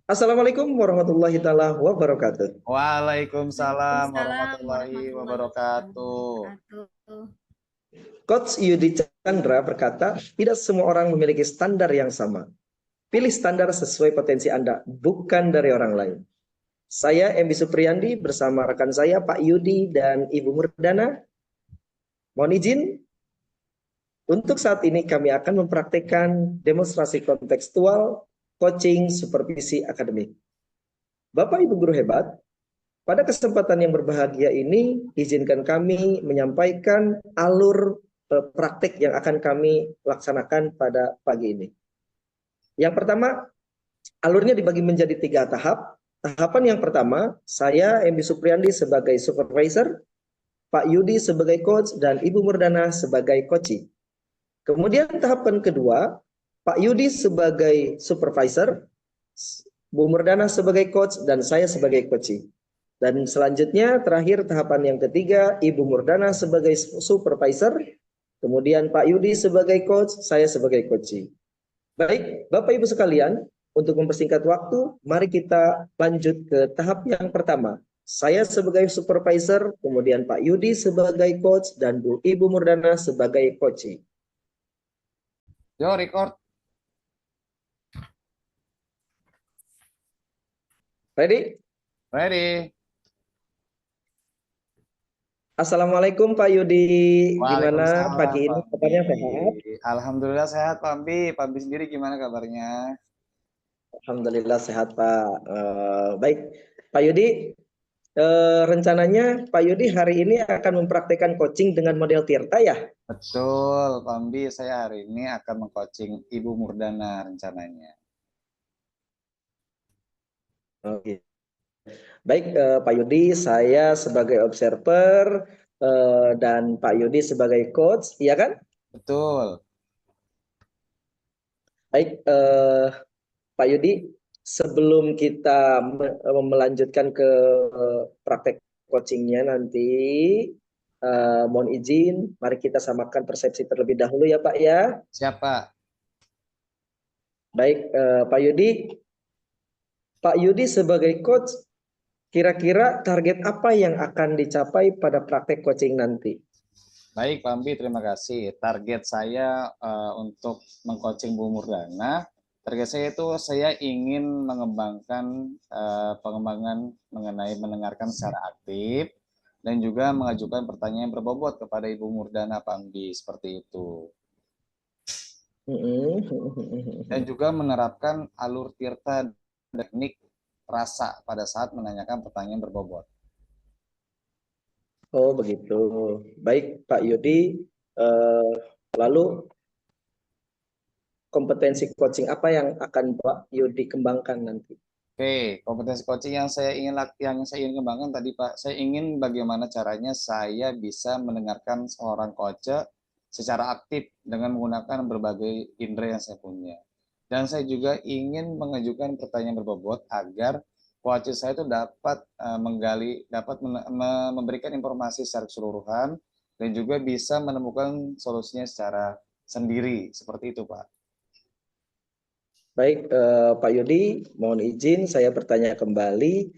Assalamualaikum warahmatullahi taala wabarakatuh. Waalaikumsalam Waalaikumsalam warahmatullahi warahmatullahi wabarakatuh. wabarakatuh. Coach Yudi Chandra berkata, tidak semua orang memiliki standar yang sama. Pilih standar sesuai potensi Anda, bukan dari orang lain. Saya MB Supriyandi bersama rekan saya Pak Yudi dan Ibu Murdana. Mohon izin, untuk saat ini kami akan mempraktekkan demonstrasi kontekstual coaching supervisi akademik. Bapak Ibu guru hebat, pada kesempatan yang berbahagia ini, izinkan kami menyampaikan alur praktik yang akan kami laksanakan pada pagi ini. Yang pertama, alurnya dibagi menjadi 3 tahap. Tahapan yang pertama, saya MB Supriyandi sebagai supervisor, Pak Yudi sebagai coach, dan Ibu Murdana sebagai coachee. Kemudian tahapan kedua, Pak Yudi sebagai supervisor, Bu Murdana sebagai coach, dan saya sebagai coachee. Dan selanjutnya terakhir tahapan yang ketiga, Ibu Murdana sebagai supervisor, kemudian Pak Yudi sebagai coach, saya sebagai coachee. Baik, Bapak Ibu sekalian, untuk mempersingkat waktu, mari kita lanjut ke tahap yang pertama. Saya sebagai supervisor, kemudian Pak Yudi sebagai coach, dan Bu Ibu Murdana sebagai coachee. Yo, record. Ready? Ready? Assalamualaikum Pak Yudi, gimana Waalaikumsalam, pagi Pak ini? Ambi. Kabarnya sehat? Alhamdulillah sehat, Pak Ambi. Pak Ambi sendiri gimana kabarnya? Alhamdulillah sehat Pak. Baik, Pak Yudi, rencananya Pak Yudi hari ini akan mempraktekkan coaching dengan model Tirta ya? Betul, Pak Ambi. Saya hari ini akan mengcoaching Ibu Murdana rencananya. Oke. Baik, Pak Yudi, saya sebagai observer dan Pak Yudi sebagai coach, iya kan? Betul. Baik, Pak Yudi, sebelum kita melanjutkan ke praktek coachingnya nanti, mohon izin, mari kita samakan persepsi terlebih dahulu ya Pak ya. Siapa? Baik, Pak Yudi sebagai coach, kira-kira target apa yang akan dicapai pada praktek coaching nanti? Baik, Pak Ambi, terima kasih. Target saya untuk mengcoaching Bu Murdana, target saya itu saya ingin mengembangkan pengembangan mengenai mendengarkan secara aktif dan juga mengajukan pertanyaan berbobot kepada Ibu Murdana, Pak Ambi, seperti itu. Dan juga menerapkan alur tirta teknik rasa pada saat menanyakan pertanyaan berbobot. Oh begitu. Baik Pak Yudi, eh, lalu kompetensi coaching apa yang akan Pak Yudi kembangkan nanti? Oke, kompetensi coaching yang saya ingin kembangkan tadi Pak, saya ingin bagaimana caranya saya bisa mendengarkan seorang coach secara aktif dengan menggunakan berbagai indera yang saya punya. Dan saya juga ingin mengajukan pertanyaan berbobot agar coach saya itu dapat menggali, dapat memberikan informasi secara keseluruhan dan juga bisa menemukan solusinya secara sendiri, seperti itu Pak. Baik Pak Yudi, mohon izin saya bertanya kembali,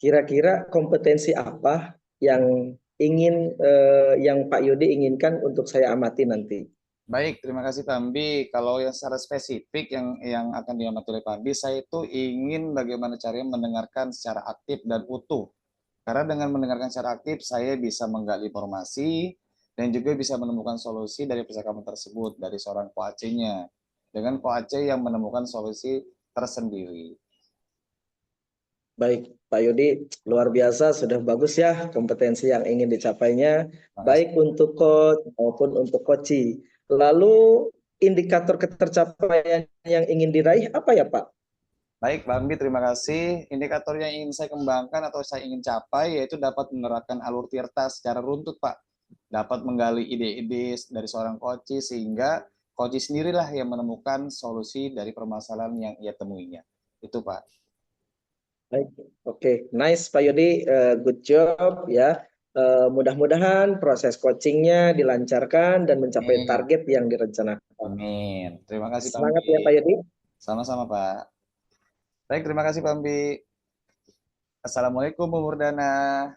kira-kira kompetensi apa yang yang Pak Yudi inginkan untuk saya amati nanti? Baik, terima kasih Pambi. Kalau yang secara spesifik yang akan diamati oleh Pambi, saya itu ingin bagaimana caranya mendengarkan secara aktif dan utuh. Karena dengan mendengarkan secara aktif, saya bisa menggali informasi dan juga bisa menemukan solusi dari percakapan tersebut dari seorang koace-nya. Dengan koace yang menemukan solusi tersendiri. Baik Pak Yudi, luar biasa, sudah bagus ya kompetensi yang ingin dicapainya, Terima kasih. baik untuk coach maupun untuk coachee. Lalu indikator ketercapaian yang ingin diraih apa ya Pak? Baik, Bambi, terima kasih. Indikator yang ingin saya kembangkan atau saya ingin capai yaitu dapat menerapkan alur tirta secara runtut, Pak. Dapat menggali ide-ide dari seorang coach sehingga coach sendirilah yang menemukan solusi dari permasalahan yang ia temuinya. Itu, Pak. Baik, oke, nice Pak Yudi, good job ya. Mudah-mudahan proses coachingnya dilancarkan dan mencapai Amin. target yang direncanakan. Amin. Terima kasih, Semangat Bambi. ya Pak Yudi. Sama-sama, Pak. Baik, terima kasih Pak Mbi. Assalamualaikum Bu Murdana.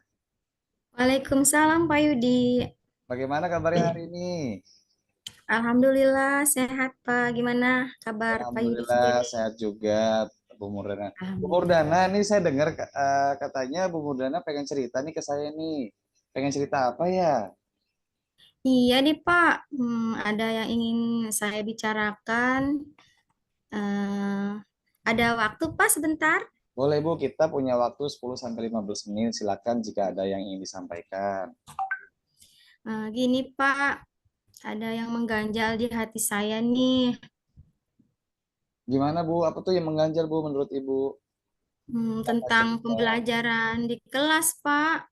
Waalaikumsalam Pak Yudi. Bagaimana kabarnya hari ini? Alhamdulillah sehat Pak. Gimana kabar Pak Yudi Alhamdulillah sendiri? sehat juga Bu Murdana. Bu Murdana, Alhamdulillah. nih saya dengar katanya Bu Murdana pengen cerita nih ke saya nih. Pengen cerita apa ya? Iya nih Pak, ada yang ingin saya bicarakan. Eh, ada waktu Pak sebentar? Boleh Bu, kita punya waktu 10 sampai 15 menit. Silakan jika ada yang ingin disampaikan. Gini Pak, ada yang mengganjal di hati saya nih. Gimana Bu? Apa tuh yang mengganjal Bu menurut Ibu? Kakak Tentang cerita. pembelajaran di kelas Pak.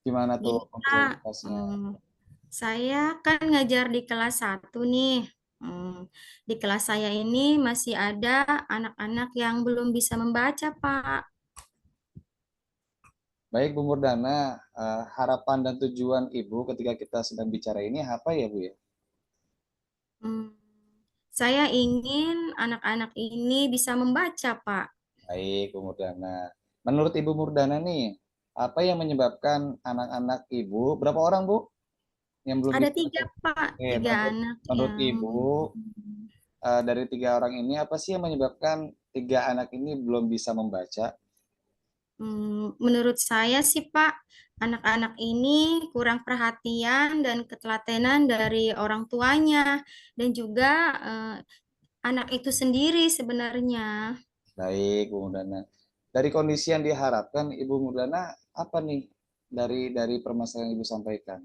Gimana tuh Gini Pak, pembelajarannya? saya kan ngajar di kelas 1 nih. Di kelas saya ini masih ada anak-anak yang belum bisa membaca, Pak. Baik Bu Murdana, harapan dan tujuan Ibu ketika kita sedang bicara ini apa ya Bu ya? Hmm, saya ingin anak-anak ini bisa membaca, Pak. Baik Bu Murdana. Menurut Ibu Murdana nih, apa yang menyebabkan anak-anak Ibu, berapa orang Bu yang belum Ada bisa baca? 3, Pak. Oke, 3 anak menurut yang Ibu, dari 3 orang ini apa sih yang menyebabkan 3 anak ini belum bisa membaca? Menurut saya sih, Pak, anak-anak ini kurang perhatian dan ketelatenan dari orang tuanya dan juga anak itu sendiri sebenarnya. Baik Bu Murdana. Dari kondisi yang diharapkan Ibu Murdana apa nih dari permasalahan yang Ibu sampaikan?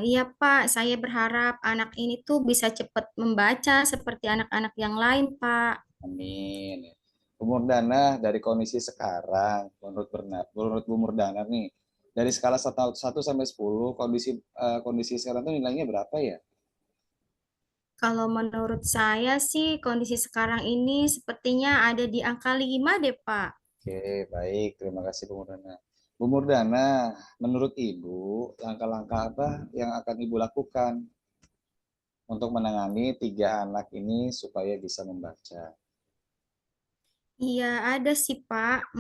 Iya Pak, saya berharap anak ini tuh bisa cepat membaca seperti anak-anak yang lain Pak. Amin. Bu Murdana, dari kondisi sekarang, menurut Bu Murdana nih, dari skala 1 sampai 10, kondisi sekarang tuh nilainya berapa ya? Kalau menurut saya sih kondisi sekarang ini sepertinya ada di angka 5 deh Pak. Oke, baik. Terima kasih Bu Murdana. Bu Murdana, menurut Ibu, langkah-langkah apa yang akan Ibu lakukan untuk menangani 3 anak ini supaya bisa membaca? Iya ada sih Pak.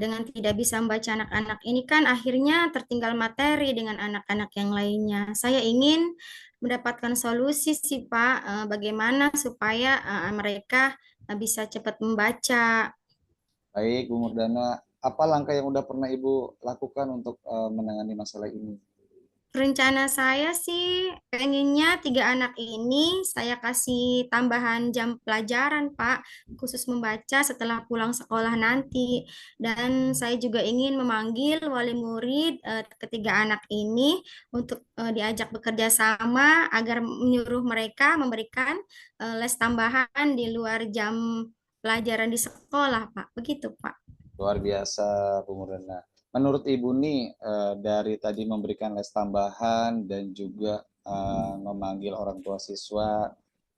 Dengan tidak bisa membaca anak-anak ini kan akhirnya tertinggal materi dengan anak-anak yang lainnya. Saya ingin mendapatkan solusi sih Pak, bagaimana supaya mereka bisa cepat membaca. Baik, Bu Murdana, apa langkah yang udah pernah Ibu lakukan untuk menangani masalah ini? Rencana saya sih pengennya 3 anak ini saya kasih tambahan jam pelajaran, Pak, khusus membaca setelah pulang sekolah nanti. Dan saya juga ingin memanggil wali murid ketiga anak ini untuk diajak bekerja sama agar menyuruh mereka memberikan les tambahan di luar jam pelajaran di sekolah, Pak. Begitu, Pak. Luar biasa, Bu Murdana. Menurut Ibu nih, dari tadi memberikan les tambahan dan juga memanggil orang tua siswa,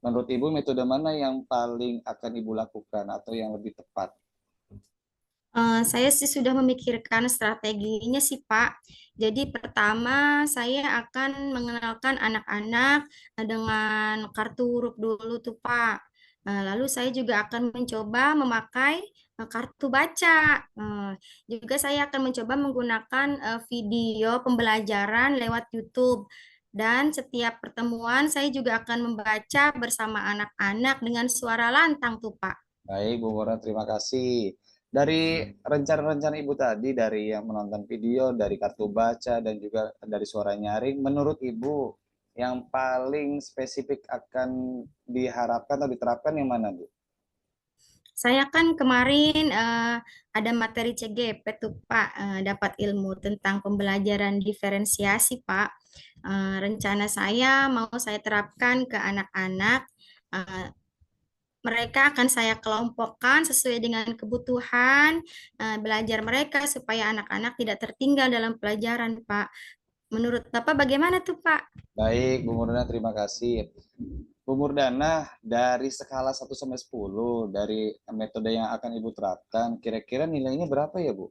menurut Ibu metode mana yang paling akan Ibu lakukan atau yang lebih tepat? Saya sih sudah memikirkan strateginya sih, Pak. Jadi pertama saya akan mengenalkan anak-anak dengan kartu huruf dulu tuh, Pak. Lalu saya juga akan mencoba memakai kartu baca. Juga saya akan mencoba menggunakan video pembelajaran lewat YouTube. Dan setiap pertemuan saya juga akan membaca bersama anak-anak dengan suara lantang tuh, Pak. Baik, Bu Murdana, terima kasih. Dari rencana-rencana Ibu tadi, dari yang menonton video, dari kartu baca, dan juga dari suara nyaring, menurut Ibu yang paling spesifik akan diharapkan atau diterapkan yang mana, Bu? Saya kan kemarin ada materi CGP tuh Pak, dapat ilmu tentang pembelajaran diferensiasi Pak. Rencana saya mau saya terapkan ke anak-anak. Eh, Mereka akan saya kelompokkan sesuai dengan kebutuhan belajar mereka supaya anak-anak tidak tertinggal dalam pelajaran Pak. Menurut Bapak bagaimana tuh Pak? Baik, Bu Murdana, terima kasih. Bu Murdana, dari skala 1 sampai 10, dari metode yang akan Ibu terapkan, kira-kira nilainya berapa ya, Bu?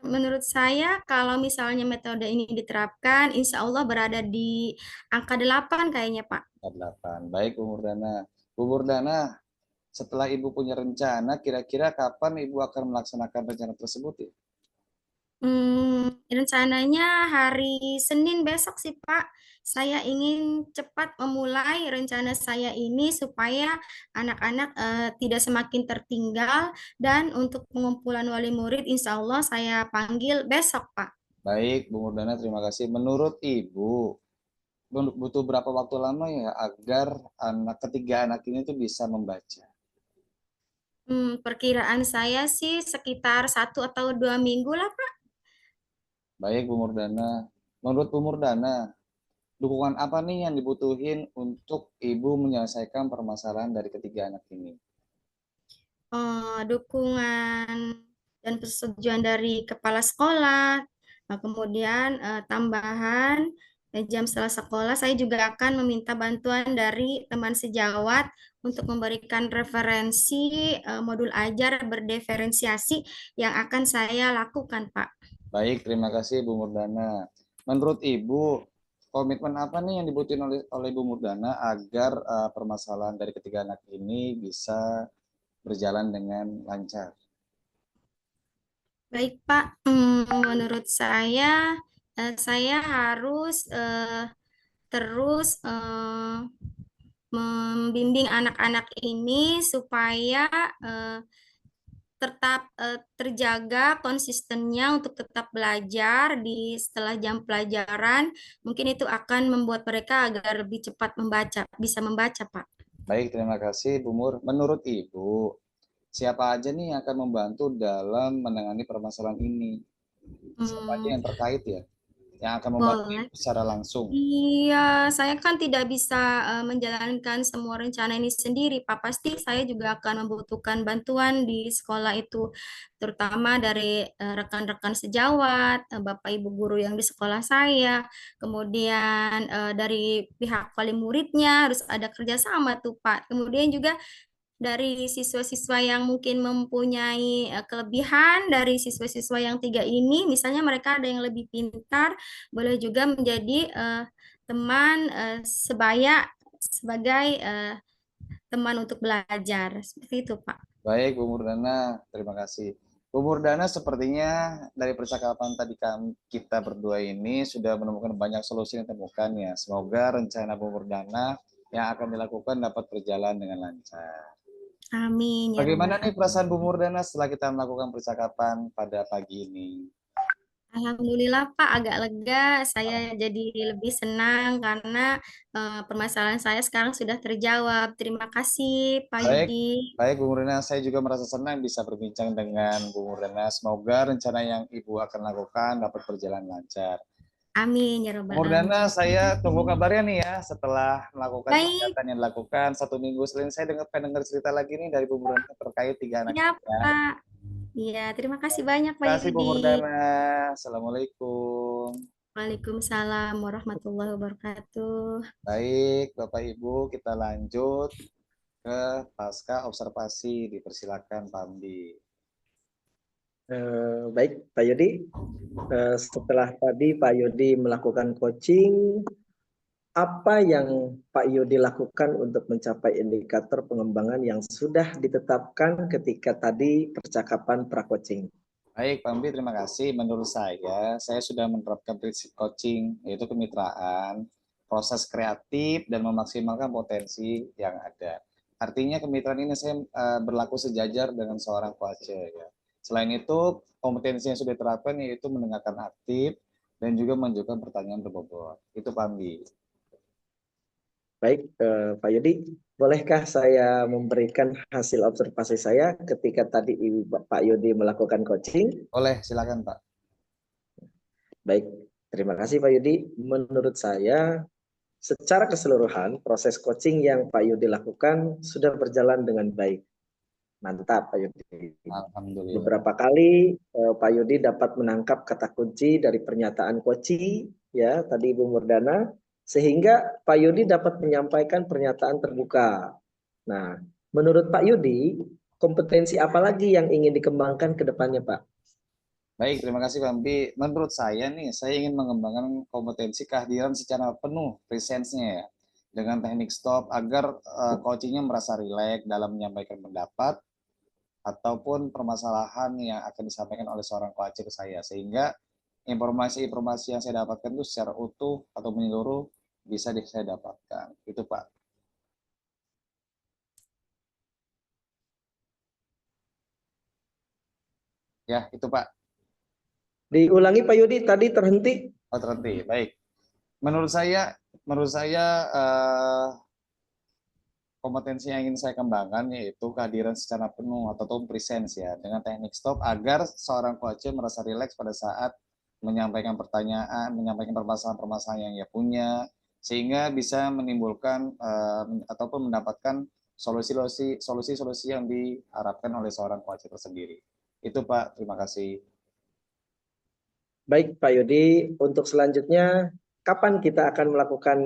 Menurut saya, kalau misalnya metode ini diterapkan, insya Allah berada di angka 8 kayaknya, Pak. 8. Baik, Bu Murdana. Bu Murdana, setelah Ibu punya rencana, kira-kira kapan Ibu akan melaksanakan rencana tersebut ya? Rencananya hari Senin besok sih Pak. Saya ingin cepat memulai rencana saya ini supaya anak-anak tidak semakin tertinggal dan untuk pengumpulan wali murid insya Allah saya panggil besok Pak. Baik, Bu Murdana, terima kasih. Menurut Ibu, butuh berapa waktu lama ya agar ketiga anak ini tuh bisa membaca? Perkiraan saya sih sekitar 1 atau 2 minggu lah Pak. Baik, Bu Murdana. Menurut Bu Murdana, dukungan apa nih yang dibutuhin untuk Ibu menyelesaikan permasalahan dari ketiga anak ini? Dukungan dan persetujuan dari kepala sekolah, kemudian tambahan jam setelah sekolah, saya juga akan meminta bantuan dari teman sejawat untuk memberikan referensi modul ajar berdiferensiasi yang akan saya lakukan, Pak. Baik, terima kasih Bu Murdana. Menurut Ibu, komitmen apa nih yang dibutuhin oleh Bu Murdana agar permasalahan dari ketiga anak ini bisa berjalan dengan lancar? Baik, Pak. Menurut saya harus terus membimbing anak-anak ini supaya tetap terjaga konsistennya untuk tetap belajar di setelah jam pelajaran. Mungkin itu akan membuat mereka agar lebih cepat membaca, bisa membaca, Pak. Baik, terima kasih Bu Mur. Menurut Ibu, siapa aja nih yang akan membantu dalam menangani permasalahan ini? Siapa aja Hmm, yang terkait ya? Yang akan membantu boleh. Ibu secara langsung? Iya, saya kan tidak bisa menjalankan semua rencana ini sendiri, Pak. Pasti saya juga akan membutuhkan bantuan di sekolah itu, terutama dari rekan-rekan sejawat, Bapak Ibu guru yang di sekolah saya, kemudian dari pihak wali muridnya harus ada kerjasama tuh, Pak. Kemudian juga dari siswa-siswa yang mungkin mempunyai kelebihan dari siswa-siswa yang tiga ini, misalnya mereka ada yang lebih pintar, boleh juga menjadi teman sebaya sebagai teman untuk belajar. Seperti itu, Pak. Baik, Bu Murdana, terima kasih. Bu Murdana, sepertinya dari percakapan tadi kita berdua ini sudah menemukan banyak solusi yang ditemukan ya. Semoga rencana Bu Murdana yang akan dilakukan dapat berjalan dengan lancar. Amin ya Bagaimana Robbal nih perasaan Bu Alamin. Murdana setelah kita melakukan percakapan pada pagi ini? Alhamdulillah Pak, agak lega. Saya jadi lebih senang karena permasalahan saya sekarang sudah terjawab. Terima kasih Pak Baik, Yudi. baik Bu Murdana, saya juga merasa senang bisa berbincang dengan Bu Murdana. Semoga rencana yang Ibu akan lakukan dapat berjalan lancar. Amin ya Bu Robbal Murdana, Alamin. saya tunggu kabarnya nih ya setelah melakukan Baik, kegiatan yang dilakukan 1 minggu. Selain saya dengar cerita lagi nih dari Bu Murdana terkait tiga anak siap ini ya. Pak. Iya, terima kasih banyak Pak Terima kasih Bu Yudi. Murdana. Assalamualaikum. Waalaikumsalam warahmatullahi wabarakatuh. Baik, Bapak Ibu, kita lanjut ke pasca observasi. Dipersilakan, Pamdi. Baik, Pak Yudi. Setelah tadi Pak Yudi melakukan coaching, apa yang Pak Yudi lakukan untuk mencapai indikator pengembangan yang sudah ditetapkan ketika tadi percakapan pra-coaching? Baik, Pamdi, terima kasih. Menurut saya sudah menerapkan prinsip coaching, yaitu kemitraan, proses kreatif, dan memaksimalkan potensi yang ada. Artinya kemitraan ini saya berlaku sejajar dengan seorang coach ya. Selain itu, kompetensi yang sudah diterapkan yaitu mendengarkan aktif dan juga menunjukkan pertanyaan berbobot. Itu Pamdi. Baik, Pak Yudi, bolehkah saya memberikan hasil observasi saya ketika tadi Pak Yudi melakukan coaching? Boleh, silakan Pak. Baik, terima kasih Pak Yudi. Menurut saya, secara keseluruhan, proses coaching yang Pak Yudi lakukan sudah berjalan dengan baik. Mantap, Pak Yudi. Alhamdulillah. Beberapa kali Pak Yudi dapat menangkap kata kunci dari pernyataan coaching, ya tadi Ibu Murdana, sehingga Pak Yudi dapat menyampaikan pernyataan terbuka. Nah, menurut Pak Yudi, kompetensi apa lagi yang ingin dikembangkan ke depannya, Pak? Baik, terima kasih Pamdi. Menurut saya nih, saya ingin mengembangkan kompetensi kehadiran secara penuh, presence-nya ya. dengan teknik stop agar coachingnya merasa rileks dalam menyampaikan pendapat ataupun permasalahan yang akan disampaikan oleh seorang coach ke saya, sehingga informasi-informasi yang saya dapatkan itu secara utuh atau menyeluruh bisa saya dapatkan. Itu Pak. Ya, itu Pak. Diulangi Pak Yudi, tadi terhenti. Oh, terhenti. Baik. Menurut saya kompetensi yang ingin saya kembangkan yaitu kehadiran secara penuh atau presence ya dengan teknik stop agar seorang coach merasa rileks pada saat menyampaikan pertanyaan, menyampaikan permasalahan-permasalahan yang ia punya, sehingga bisa menimbulkan ataupun mendapatkan solusi-solusi yang diharapkan oleh seorang coach tersendiri. Itu Pak, terima kasih. Baik Pak Yudi, untuk selanjutnya kapan kita akan melakukan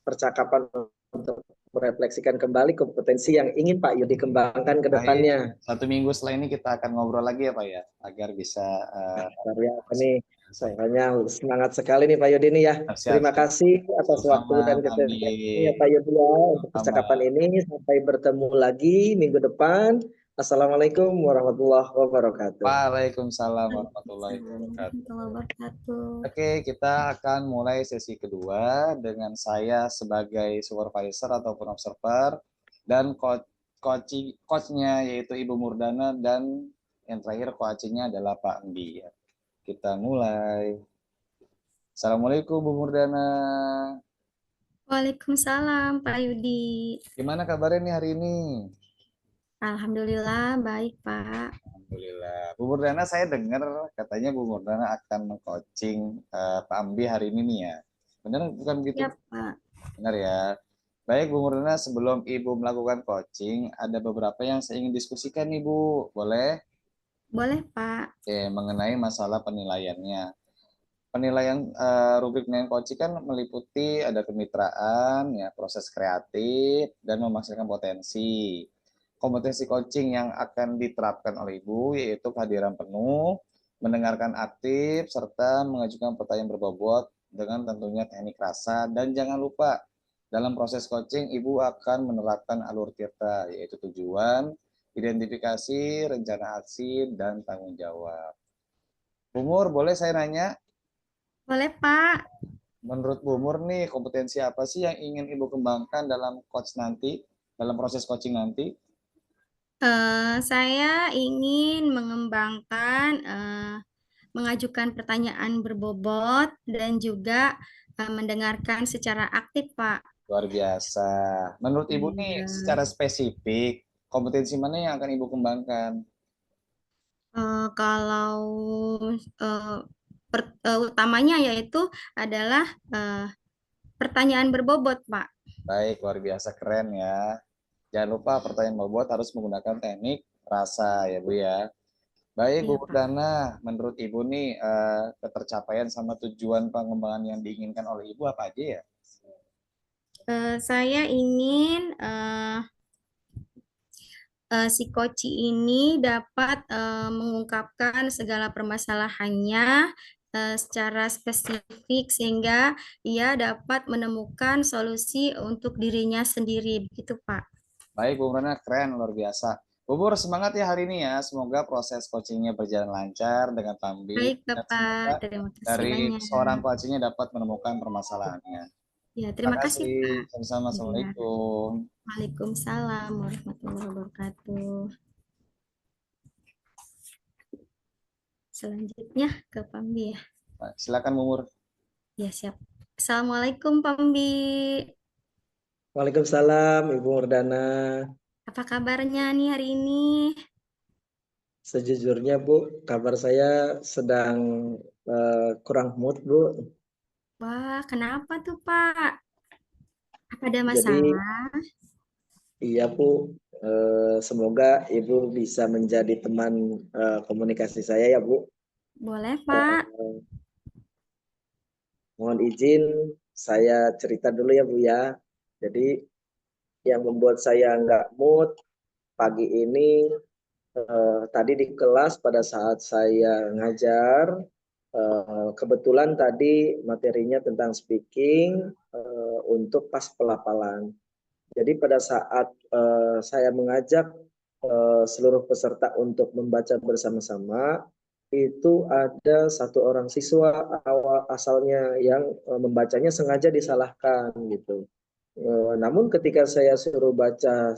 percakapan untuk merefleksikan kembali kompetensi yang ingin Pak Yudi kembangkan ke Baik, depannya? 1 minggu setelah ini kita akan ngobrol lagi ya Pak ya, agar bisa Karya apa nih? Soalnya semangat sekali nih Pak Yudi nih ya. siap, Terima siap. kasih atas waktu Sama-sama dan Pak Andi. kesediaannya ya Pak Yudi ya untuk Sama. percakapan ini. Sampai bertemu lagi minggu depan. Assalamualaikum warahmatullahi wabarakatuh. Waalaikumsalam warahmatullahi Waalaikumsalam wabarakatuh. warahmatullahi wabarakatuh. Oke, kita akan mulai sesi kedua dengan saya sebagai supervisor ataupun observer dan coachnya yaitu Ibu Murdana dan yang terakhir coachingnya adalah Pak Endi. Kita mulai. Assalamualaikum Bu Murdana. Waalaikumsalam Pak Yudi. Gimana kabarnya nih hari ini? Alhamdulillah baik Pak. Alhamdulillah. Bu Murdana, saya dengar katanya Bu Murdana akan meng-coaching Pak Ambi hari ini nih ya. Benar bukan begitu? Ya Pak. Benar ya. Baik Bu Murdana, sebelum Ibu melakukan coaching, ada beberapa yang saya ingin diskusikan nih Bu. Boleh? Boleh Pak. Oke, mengenai masalah penilaiannya. Penilaian rubrik penilaian coaching kan meliputi ada kemitraan, ya, proses kreatif, dan memaksimalkan potensi. Kompetensi coaching yang akan diterapkan oleh Ibu yaitu kehadiran penuh, mendengarkan aktif, serta mengajukan pertanyaan berbobot dengan tentunya teknik rasa. Dan jangan lupa, dalam proses coaching Ibu akan menerapkan alur tirta, yaitu tujuan, identifikasi, rencana aksi, dan tanggung jawab. Umur, boleh saya nanya? Boleh Pak. Menurut Bu Mur nih, kompetensi apa sih yang ingin Ibu kembangkan dalam coach nanti, dalam proses coaching nanti? Saya ingin mengembangkan mengajukan pertanyaan berbobot dan juga mendengarkan secara aktif, Pak. Luar biasa. Menurut Ibu nih, Iya. secara spesifik, kompetensi mana yang akan Ibu kembangkan? Kalau eh, utamanya yaitu adalah pertanyaan berbobot, Pak. Baik, luar biasa keren ya. Jangan lupa pertanyaan bobot harus menggunakan teknik rasa ya Bu ya. Baik Iya, Bu Pak. Dana, menurut Ibu nih ketercapaian sama tujuan pengembangan yang diinginkan oleh Ibu apa aja ya? Saya ingin si Koci ini dapat mengungkapkan segala permasalahannya secara spesifik sehingga ia dapat menemukan solusi untuk dirinya sendiri, begitu Pak. Baik, Bu Murana, keren, luar biasa. Bu Mur, semangat ya hari ini ya. Semoga proses coachingnya berjalan lancar dengan Tambi. Baik, Dan Bapak. semoga Terima kasih dari banyak. seorang coachingnya dapat menemukan permasalahannya. Ya, Terima terima kasih, Pak. kasih. Sama-sama. Ya. Assalamualaikum. Waalaikumsalam warahmatullahi wabarakatuh. Selanjutnya ke Pambi ya. Silakan Bu Mur. Ya, siap. Assalamualaikum Pambi. Waalaikumsalam Ibu Murdana. Apa kabarnya nih hari ini? Sejujurnya Bu, kabar saya sedang kurang mood Bu. Wah, kenapa tuh Pak? Apa ada Jadi masalah? iya Bu, semoga Ibu bisa menjadi teman komunikasi saya ya Bu. Boleh Pak. Mohon izin saya cerita dulu ya Bu ya. Jadi yang membuat saya nggak mood pagi ini tadi di kelas pada saat saya ngajar kebetulan tadi materinya tentang speaking untuk pas pelafalan. Jadi pada saat saya mengajak seluruh peserta untuk membaca bersama-sama, itu ada satu orang siswa awal asalnya yang membacanya sengaja disalahkan gitu. Namun ketika saya suruh baca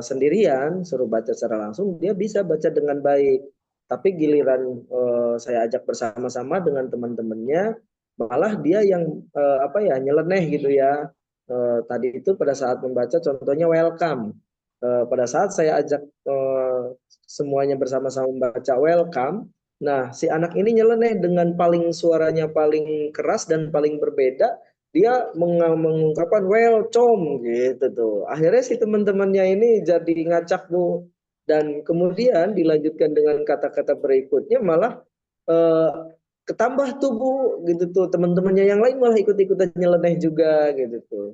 sendirian, suruh baca secara langsung, dia bisa baca dengan baik. Tapi giliran saya ajak bersama-sama dengan teman-temannya, malah dia yang apa ya nyeleneh gitu ya. Tadi itu pada saat membaca, contohnya welcome. Pada saat saya ajak semuanya bersama-sama membaca welcome, nah si anak ini nyeleneh dengan paling suaranya paling keras dan paling berbeda, dia mengungkapkan welcome gitu tuh. Akhirnya si teman-temannya ini jadi ngacak Bu. Dan kemudian dilanjutkan dengan kata-kata berikutnya malah eh, ketambah tuh Bu gitu tuh. Teman-temannya yang lain malah ikut-ikutan nyeleneh juga gitu tuh.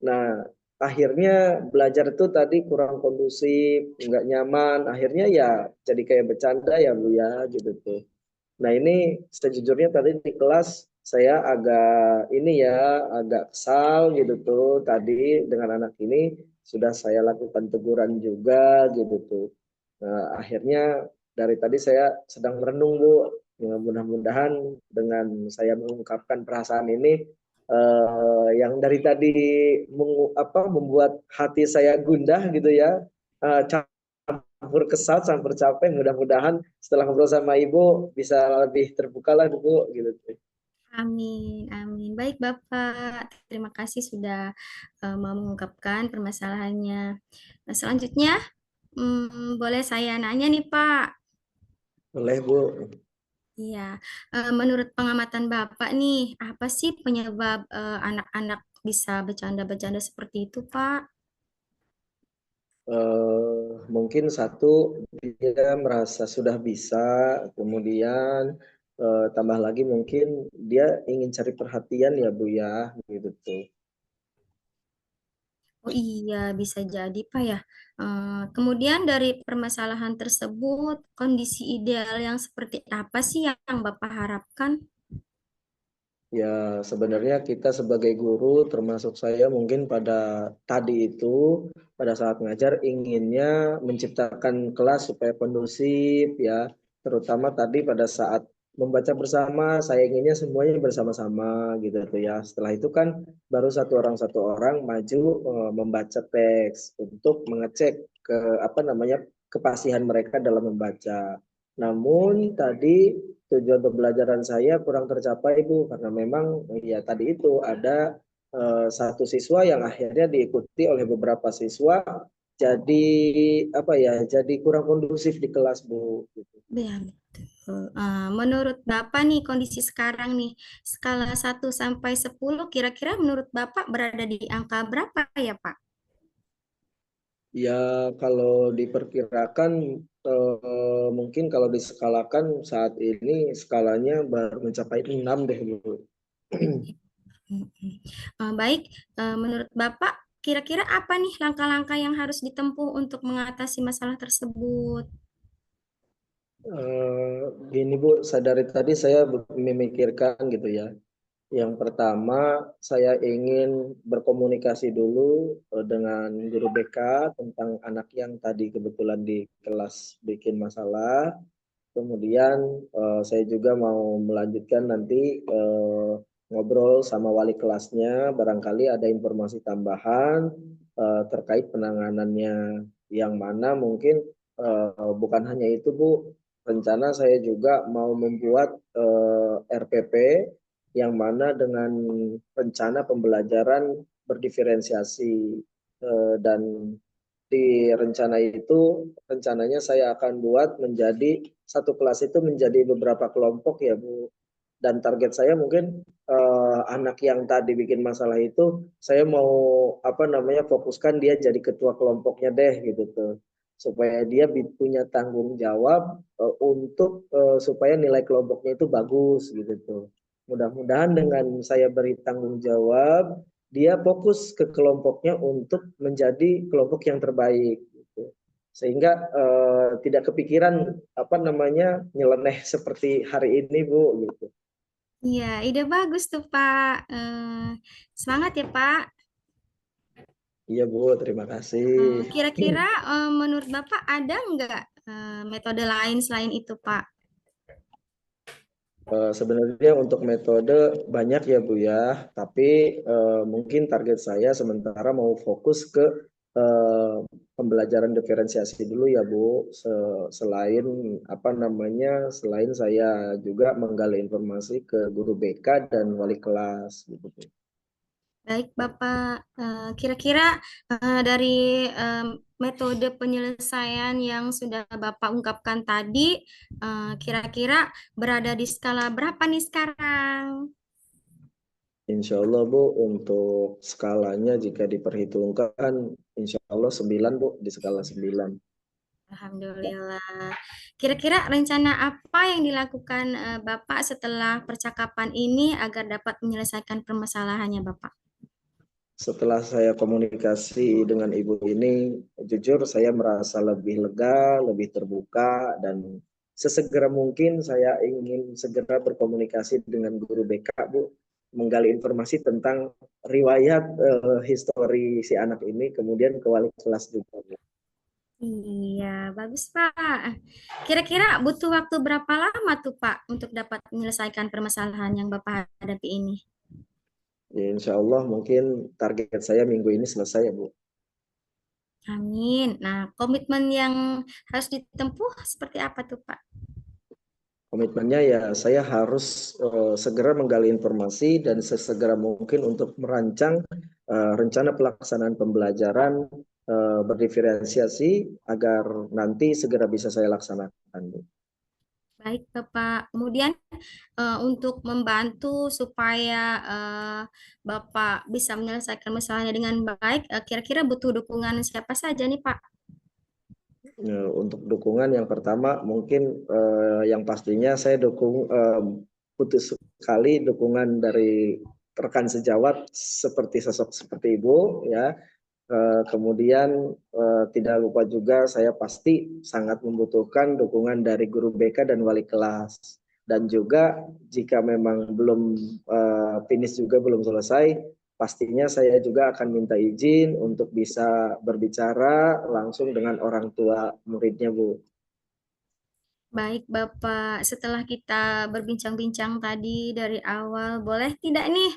Nah, akhirnya belajar itu tadi kurang kondusif, nggak nyaman. Akhirnya ya jadi kayak bercanda ya Bu ya gitu tuh. Nah ini sejujurnya tadi di kelas saya agak ini ya agak kesal gitu tuh tadi dengan anak ini sudah saya lakukan teguran juga gitu tuh. Nah, akhirnya dari tadi saya sedang merenung Bu. Ya, mudah-mudahan dengan saya mengungkapkan perasaan ini yang dari tadi membuat hati saya gundah gitu ya. Campur kesal, campur capek. Mudah-mudahan setelah ngobrol sama Ibu bisa lebih terbuka lah Bu gitu. Amin, amin. Baik, Bapak. Terima kasih sudah mau mengungkapkan permasalahannya. Nah, selanjutnya, boleh saya nanya nih, Pak? Boleh Bu. Iya, menurut pengamatan Bapak nih, apa sih penyebab anak-anak bisa bercanda-bercanda seperti itu, Pak? Mungkin satu dia merasa sudah bisa, kemudian tambah lagi mungkin dia ingin cari perhatian ya Bu ya gitu tuh. Oh iya, bisa jadi, Pak ya. Kemudian dari permasalahan tersebut, kondisi ideal yang seperti apa sih yang Bapak harapkan? Ya, sebenarnya kita sebagai guru, termasuk saya mungkin pada tadi itu, pada saat ngajar inginnya menciptakan kelas supaya kondusif ya, terutama tadi pada saat membaca bersama, saya inginnya semuanya bersama-sama gitu tuh ya. Setelah itu kan baru satu orang maju membaca teks untuk mengecek ke apa namanya kepastian mereka dalam membaca. Namun tadi tujuan pembelajaran saya kurang tercapai Bu karena memang ya tadi itu ada satu siswa yang akhirnya diikuti oleh beberapa siswa jadi apa ya jadi kurang kondusif di kelas Bu gitu. Ya, betul. Menurut Bapak nih, kondisi sekarang nih, skala 1 sampai 10, kira-kira menurut Bapak berada di angka berapa ya, Pak? Ya kalau diperkirakan mungkin kalau diskalakan saat ini skalanya baru mencapai 6 deh Bu. Mm-mm. Baik, menurut Bapak, kira-kira apa nih langkah-langkah yang harus ditempuh untuk mengatasi masalah tersebut? Gini Bu, dari tadi saya memikirkan gitu ya. Yang pertama, saya ingin berkomunikasi dulu dengan guru BK tentang anak yang tadi kebetulan di kelas bikin masalah. Kemudian saya juga mau melanjutkan nanti ngobrol sama wali kelasnya, barangkali ada informasi tambahan terkait penanganannya. Yang mana mungkin bukan hanya itu Bu, rencana saya juga mau membuat RPP yang mana dengan rencana pembelajaran berdiferensiasi dan di rencana itu rencananya saya akan buat menjadi satu kelas itu menjadi beberapa kelompok ya Bu. Dan target saya mungkin anak yang tadi bikin masalah itu saya mau apa namanya fokuskan dia jadi ketua kelompoknya deh gitu tuh. Supaya dia punya tanggung jawab untuk supaya nilai kelompoknya itu bagus gitu tuh. Mudah-mudahan dengan saya beri tanggung jawab dia fokus ke kelompoknya untuk menjadi kelompok yang terbaik gitu. Sehingga tidak kepikiran apa namanya nyeleneh seperti hari ini Bu gitu. Iya, ide bagus tuh Pak. Semangat ya Pak. Iya Bu, terima kasih. Kira-kira menurut Bapak ada nggak metode lain selain itu Pak? Sebenarnya untuk metode banyak ya Bu ya, tapi mungkin target saya sementara mau fokus ke eh, pembelajaran diferensiasi dulu ya Bu. Selain apa namanya, selain saya juga menggali informasi ke guru BK dan wali kelas gitu Bu. Baik Bapak, kira-kira dari metode penyelesaian yang sudah Bapak ungkapkan tadi, kira-kira berada di skala berapa nih sekarang? Insya Allah Bu, untuk skalanya jika diperhitungkan, insya Allah 9 Bu, di skala 9. Alhamdulillah. Kira-kira rencana apa yang dilakukan Bapak setelah percakapan ini agar dapat menyelesaikan permasalahannya Bapak? Setelah saya komunikasi dengan ibu ini, jujur saya merasa lebih lega, lebih terbuka, dan sesegera mungkin saya ingin segera berkomunikasi dengan guru BK, Bu, menggali informasi tentang riwayat histori si anak ini, kemudian ke wali kelas juga, Bu. Iya, bagus Pak. Kira-kira butuh waktu berapa lama tuh Pak untuk dapat menyelesaikan permasalahan yang Bapak hadapi ini? Ya, insya Allah mungkin target saya minggu ini selesai ya, Bu. Amin. Nah, komitmen yang harus ditempuh seperti apa tuh Pak? Komitmennya ya saya harus segera menggali informasi dan sesegera mungkin untuk merancang rencana pelaksanaan pembelajaran berdiferensiasi agar nanti segera bisa saya laksanakan, Bu. Baik Bapak. Kemudian untuk membantu supaya Bapak bisa menyelesaikan masalahnya dengan baik, kira-kira butuh dukungan siapa saja nih Pak? Untuk dukungan yang pertama mungkin yang pastinya saya dukung butuh sekali dukungan dari rekan sejawat seperti sosok seperti Ibu ya. Kemudian tidak lupa juga saya pasti sangat membutuhkan dukungan dari guru BK dan wali kelas. Dan juga jika memang belum finish juga belum selesai, pastinya saya juga akan minta izin untuk bisa berbicara langsung dengan orang tua muridnya, Bu. Baik Bapak, setelah kita berbincang-bincang tadi dari awal, boleh tidak nih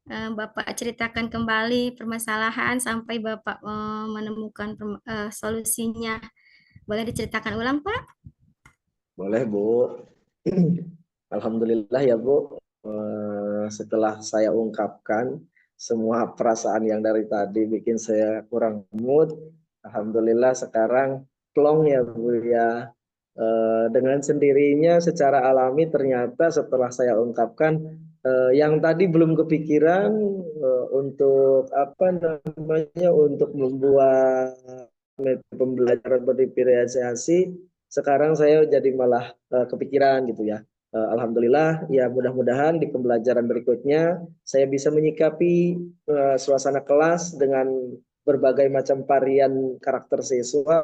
Bapak ceritakan kembali permasalahan sampai Bapak menemukan solusinya? Boleh diceritakan ulang Pak? Boleh, Bu. Alhamdulillah ya Bu, setelah saya ungkapkan semua perasaan yang dari tadi bikin saya kurang mood, Alhamdulillah sekarang plong ya Bu ya. Dengan sendirinya secara alami ternyata setelah saya ungkapkan yang tadi belum kepikiran untuk apa namanya untuk membuat metode pembelajaran berdiferensiasi, sekarang saya jadi malah kepikiran gitu ya. Alhamdulillah ya mudah-mudahan di pembelajaran berikutnya saya bisa menyikapi suasana kelas dengan berbagai macam varian karakter siswa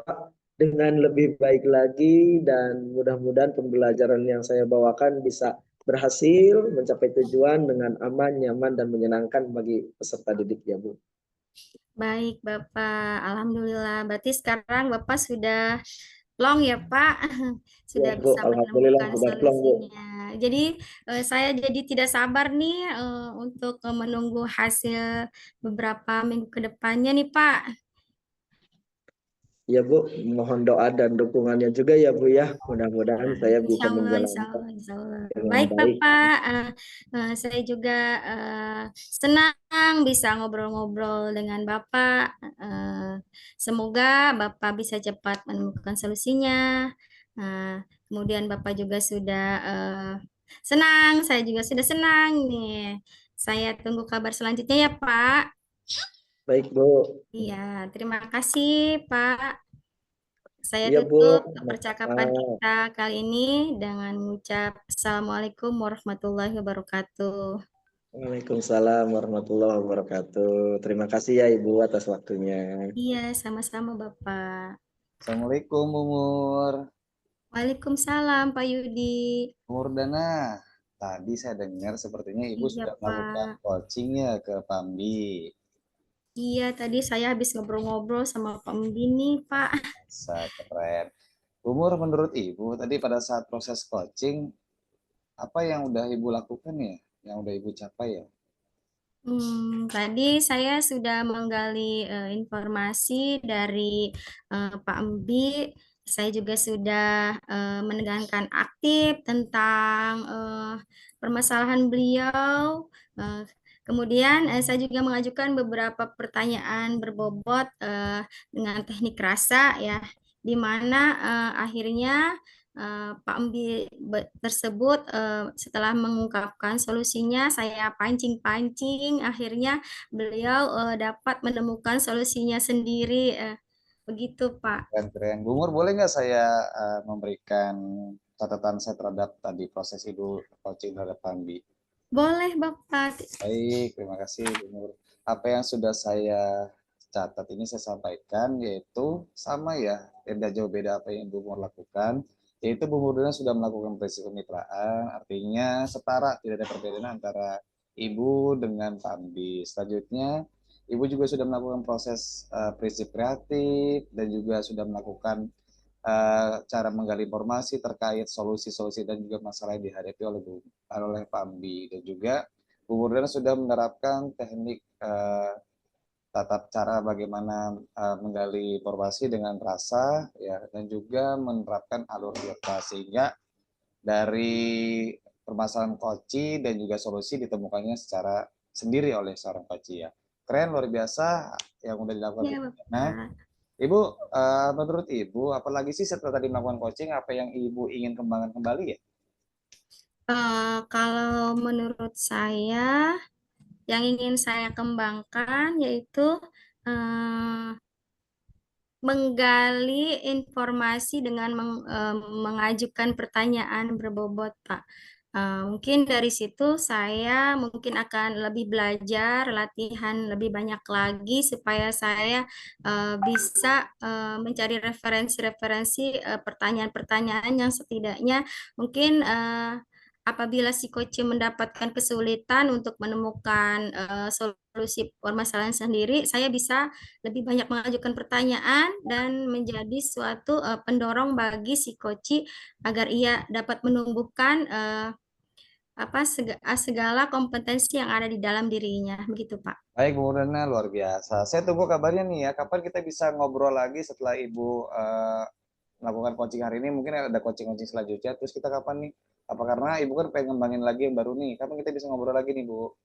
dengan lebih baik lagi, dan mudah-mudahan pembelajaran yang saya bawakan bisa berhasil mencapai tujuan dengan aman, nyaman, dan menyenangkan bagi peserta didik ya Bu. Baik, Bapak. Alhamdulillah. Berarti sekarang Bapak sudah plong ya, Pak. Ya Sudah Bu, bisa Alhamdulillah menemukan sudah plong Bu. solusinya. Jadi, saya jadi tidak sabar nih untuk menunggu hasil beberapa minggu ke depannya nih, Pak. Ya Bu, mohon doa dan dukungannya juga ya Bu ya. Mudah-mudahan saya bisa Insya Allah, insya menjalankan Allah, insya Allah. dengan Baik, baik. Bapak. Saya juga senang bisa ngobrol-ngobrol dengan Bapak. Semoga Bapak bisa cepat menemukan solusinya. Kemudian Bapak juga sudah senang, saya juga sudah senang nih. Saya tunggu kabar selanjutnya ya, Pak. Baik Bu. Iya, terima kasih, Pak. Saya Iya Bu. tutup percakapan Nah, kita kali ini dengan mengucap Assalamualaikum warahmatullahi wabarakatuh. Waalaikumsalam warahmatullahi wabarakatuh. Terima kasih ya Ibu atas waktunya. Iya, sama-sama Bapak. Assalamualaikum, Umur. Waalaikumsalam Pak Yudi. Umur Dana. tadi saya dengar sepertinya Ibu Iya, sudah melakukan Pak. coaching ya ke Pambi. Iya, tadi saya habis ngobrol-ngobrol sama Pak Mbi nih, Pak. Keren. Umur menurut Ibu tadi pada saat proses coaching, apa yang udah Ibu lakukan ya? Yang udah Ibu capai ya? Tadi saya sudah menggali informasi dari Pak Embi. Saya juga sudah mendengarkan aktif tentang permasalahan beliau. Eh, Kemudian saya juga mengajukan beberapa pertanyaan berbobot dengan teknik rasa ya, di mana akhirnya Pak Embi tersebut setelah mengungkapkan solusinya, saya pancing-pancing, akhirnya beliau dapat menemukan solusinya sendiri. Begitu, Pak. Keren-keren. Bu Mur, boleh nggak saya memberikan catatan saya terhadap tadi proses Ibu coaching terhadap Pambi? Boleh, Bapak. Baik, terima kasih Bu Mur. Apa yang sudah saya catat ini saya sampaikan, yaitu sama ya, tidak jauh beda apa yang Bu Mur lakukan, yaitu Bu Mur sudah melakukan prinsip kemitraan, artinya setara, tidak ada perbedaan antara Ibu dengan Pambi. Selanjutnya, Ibu juga sudah melakukan proses prinsip kreatif dan juga sudah melakukan cara menggali informasi terkait solusi-solusi dan juga masalah yang dihadapi oleh Pambi, dan juga Bu Murdana sudah menerapkan teknik tata cara bagaimana menggali informasi dengan rasa ya, dan juga menerapkan alur dialog, sehingga dari permasalahan koci dan juga solusi ditemukannya secara sendiri oleh seorang koci ya. Keren, luar biasa yang udah dilakukan Ya, Bu Murdana. Bapak. Ibu, menurut Ibu, apalagi sih setelah tadi melakukan coaching, apa yang Ibu ingin kembangkan kembali ya? Kalau menurut saya, yang ingin saya kembangkan yaitu eh, menggali informasi dengan mengajukan pertanyaan berbobot, Pak. Mungkin dari situ saya mungkin akan lebih belajar, latihan lebih banyak lagi supaya saya bisa mencari referensi-referensi pertanyaan-pertanyaan yang setidaknya mungkin apabila si coach mendapatkan kesulitan untuk menemukan solusi permasalahan sendiri, saya bisa lebih banyak mengajukan pertanyaan dan menjadi suatu pendorong bagi si coach agar ia dapat menumbuhkan segala kompetensi yang ada di dalam dirinya, begitu Pak. Baik, Bu Murdana, luar biasa. Saya tunggu kabarnya nih ya, kapan kita bisa ngobrol lagi setelah Ibu melakukan coaching hari ini, mungkin ada coaching-coaching selanjutnya, terus kita kapan nih? Apa karena Ibu kan pengen ngembangin lagi yang baru nih, kapan kita bisa ngobrol lagi nih, Bu?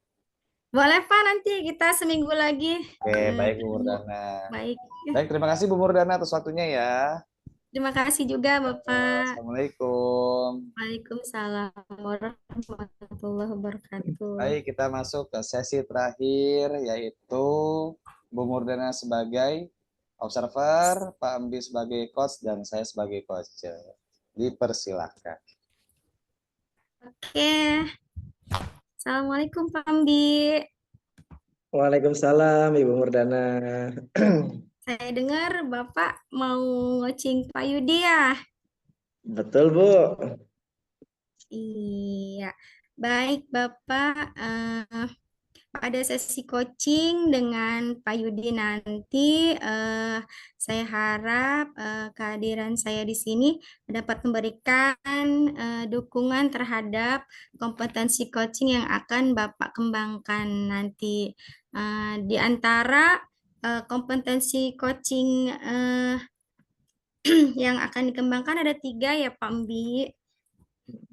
Boleh Pak, nanti kita seminggu lagi Oke, baik Bu ketemu. Murdana. Baik, Baik, terima kasih Bu Murdana atas waktunya ya. terima kasih juga Bapak. Assalamualaikum. Waalaikumsalam warahmatullahi wabarakatuh. Baik, kita masuk ke sesi terakhir, yaitu Bu Murdana sebagai observer, Pak Amdi sebagai coach, dan saya sebagai coach. Dipersilahkan. Oke, Assalamualaikum Pak Ambi. Waalaikumsalam Ibu Murdana. Saya dengar Bapak mau ngocing Pak Yudi ya? Betul, Bu. Iya, baik Bapak. Pada sesi coaching dengan Pak Yudi nanti, saya harap kehadiran saya di sini dapat memberikan dukungan terhadap kompetensi coaching yang akan Bapak kembangkan nanti. Di antara kompetensi coaching yang akan dikembangkan ada 3 ya Pak Mbi.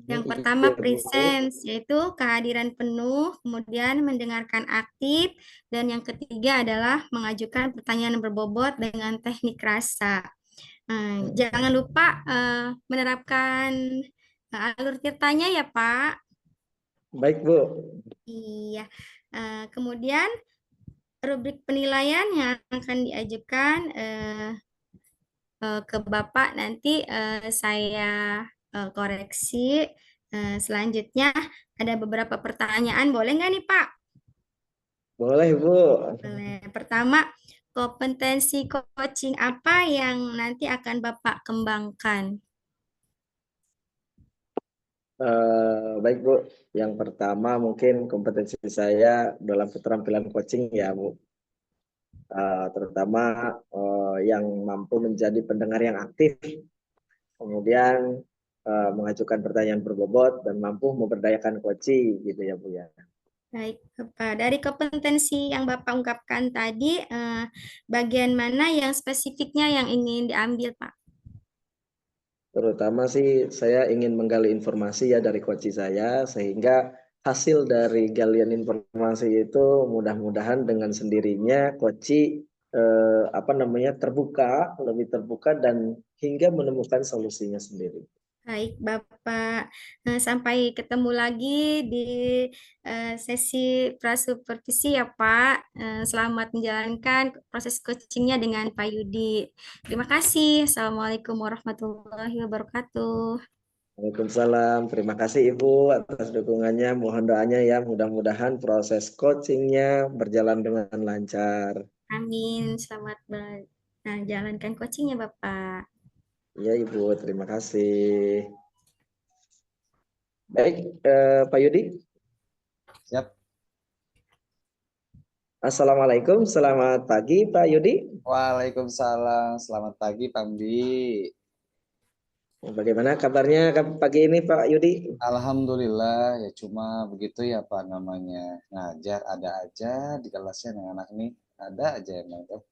Yang pertama Iya, Bu. presence, yaitu kehadiran penuh, kemudian mendengarkan aktif, dan yang ketiga adalah mengajukan pertanyaan berbobot dengan teknik rasa. Jangan lupa menerapkan alur tirtanya ya Pak. Baik, Bu. Iya. Kemudian rubrik penilaian yang akan diajukan ke Bapak nanti saya koreksi. Selanjutnya ada beberapa pertanyaan, boleh nggak nih Pak? Boleh, Bu. Boleh. Pertama, kompetensi coaching apa yang nanti akan Bapak kembangkan? Baik Bu, yang pertama mungkin kompetensi saya dalam keterampilan coaching ya Bu. Terutama yang mampu menjadi pendengar yang aktif, kemudian mengajukan pertanyaan berbobot dan mampu memberdayakan coaching gitu ya Bu ya. Baik, Bapak. Dari kompetensi yang Bapak ungkapkan tadi, bagian mana yang spesifiknya yang ingin diambil, Pak? Terutama sih saya ingin menggali informasi ya dari coach saya sehingga hasil dari galian informasi itu mudah-mudahan dengan sendirinya coach apa namanya lebih terbuka dan hingga menemukan solusinya sendiri. Baik, Bapak. Sampai ketemu lagi di sesi prasupervisi ya, Pak. Selamat menjalankan proses coachingnya dengan Pak Yudi. Terima kasih. Assalamualaikum warahmatullahi wabarakatuh. Waalaikumsalam. Terima kasih Ibu atas dukungannya. Mohon doanya ya mudah-mudahan proses coachingnya berjalan dengan lancar. Amin. Selamat menjalankan coachingnya, Bapak. Ya Ibu, terima kasih. Baik, Pak Yudi. Siap. Assalamualaikum, selamat pagi Pak Yudi. Waalaikumsalam. Selamat pagi, Pambi. Bagaimana kabarnya pagi ini Pak Yudi? Alhamdulillah, ya cuma begitu ya Pak namanya. Ngajar ada aja di kelasnya anak-anak nih. Ada aja emang tuh.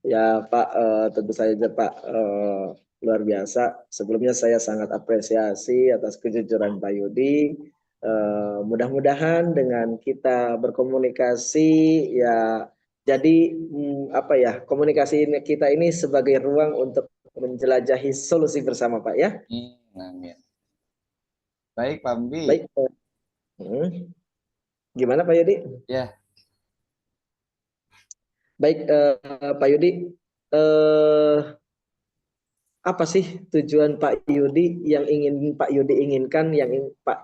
Ya Pak, tentu saja Pak, luar biasa. Sebelumnya saya sangat apresiasi atas kejujuran Pak Yudi. Mudah-mudahan dengan kita berkomunikasi ya jadi apa ya, komunikasi kita ini sebagai ruang untuk menjelajahi solusi bersama Pak ya. Amin. Baik, Pambi. Baik. Gimana Pak Yudi? Ya, Baik, Pak Yudi, eh, apa sih tujuan Pak Yudi yang ingin Pak Yudi inginkan, yang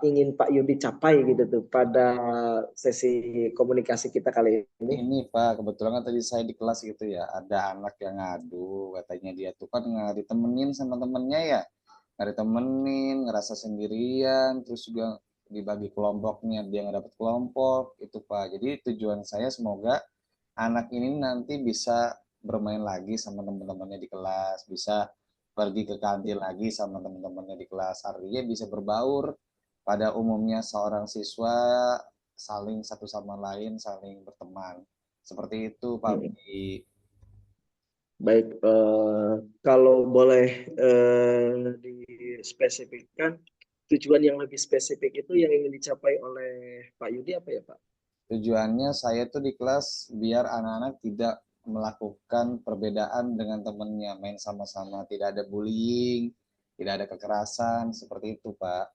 ingin Pak Yudi capai gitu tuh pada sesi komunikasi kita kali ini? ini Pak, kebetulan kan tadi saya di kelas gitu ya, ada anak yang ngadu, katanya dia tuh kan nggak ditemenin sama temennya ya, nggak ditemenin, ngerasa sendirian, terus juga dibagi kelompoknya, dia nggak dapet kelompok, itu Pak. Jadi tujuan saya semoga anak ini nanti bisa bermain lagi sama teman-temannya di kelas, bisa pergi ke kantin lagi sama teman-temannya di kelas, artinya bisa berbaur. Pada umumnya seorang siswa saling satu sama lain, saling berteman. Seperti itu, Pak Budi. Baik, kalau boleh dispesifikkan tujuan yang lebih spesifik itu yang ingin dicapai oleh Pak Yudi apa ya Pak? Tujuannya saya tuh di kelas biar anak-anak tidak melakukan perbedaan dengan temannya, main sama-sama, tidak ada bullying, tidak ada kekerasan, seperti itu, Pak.